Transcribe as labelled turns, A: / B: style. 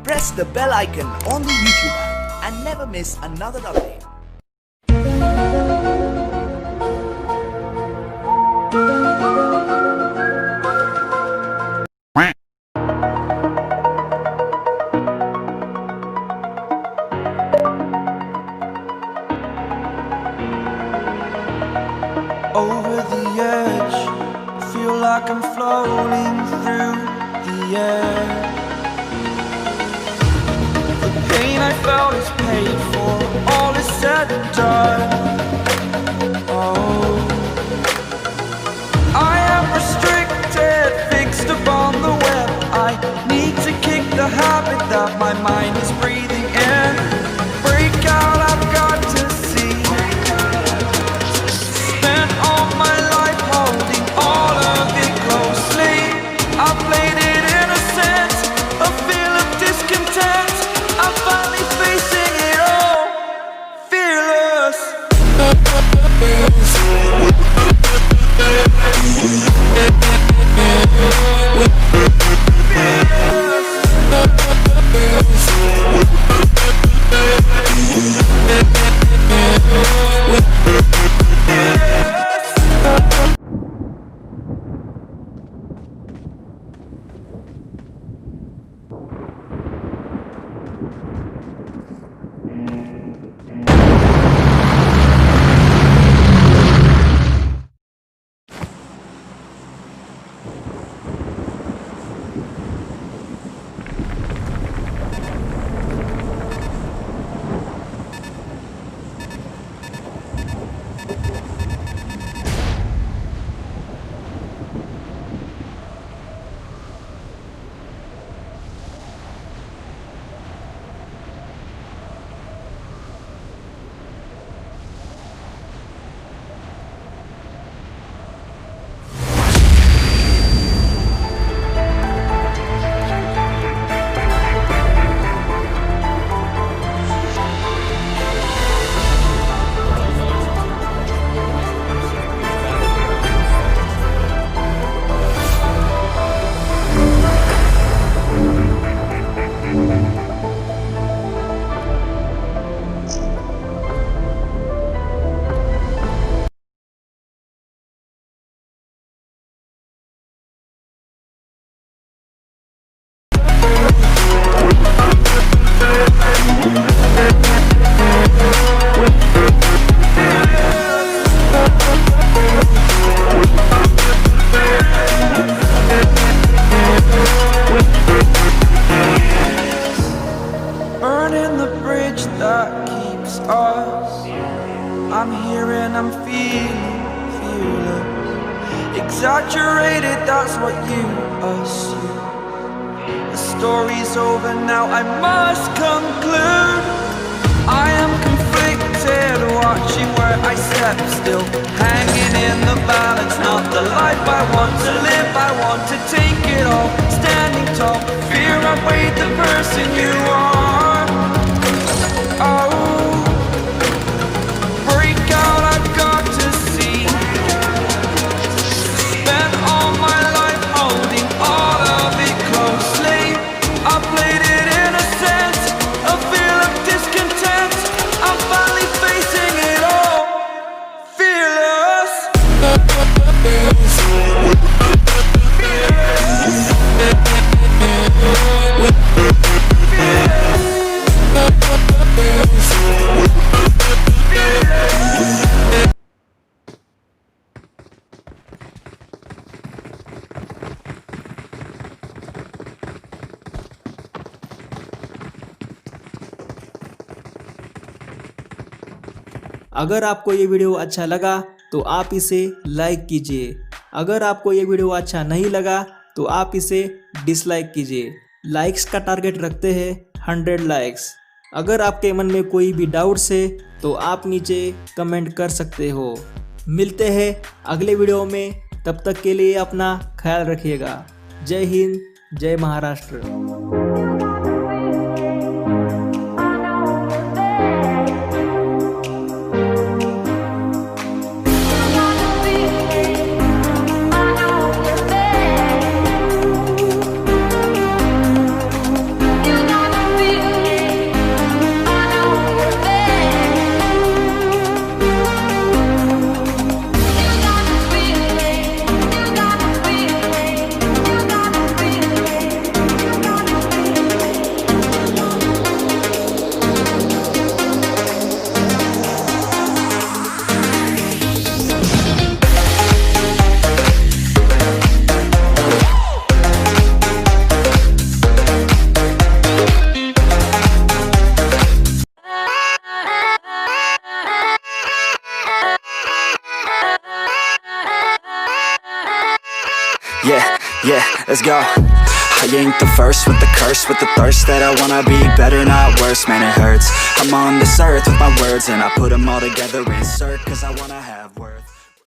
A: press the bell icon on the YouTube app and never miss another update.
B: Over the edge, feel like I'm floating through the air. The pain I felt is paid for, all is said and done. Oh, I am restricted, fixed upon the web. I need to kick the habit that my mind is breathing in. Break out, I've got to see. Spent all my life holding all of it closely. I played it innocent, a feel of discontent. I'm finally facing it all, fearless. Burning the bridge that keeps us. I'm here and I'm feeling fearless. Exaggerated, that's what you assume. The story's over now, I must conclude. I am conflicted, watching where I step still, hanging in the balance. Not the life I want to live, I want to take it all. Standing tall, fear outweighed the person you are. Oh, break out, I've got to see. Spent all my life holding all of it closely. I played it innocent, a feel of discontent. I'm finally facing it all, fearless.
C: अगर आपको ये video अच्छा लगा तो आप इसे like कीजिए। अगर आपको ये वीडियो अच्छा नहीं लगा तो आप इसे डिसलाइक कीजिए। लाइक्स का टारगेट रखते हैं 100 लाइक्स। अगर आपके मन में कोई भी डाउट्स है तो आप नीचे कमेंट कर सकते हो। मिलते हैं अगले वीडियो में, तब तक के लिए अपना ख्याल रखिएगा। जय हिंद, जय Maharashtra.
D: You gotta Yeah, let's go. I ain't the first with the curse, with the thirst that I wanna be better, not worse, man it hurts. I'm on this earth with my words and I put them all together, insert, cause I wanna have words.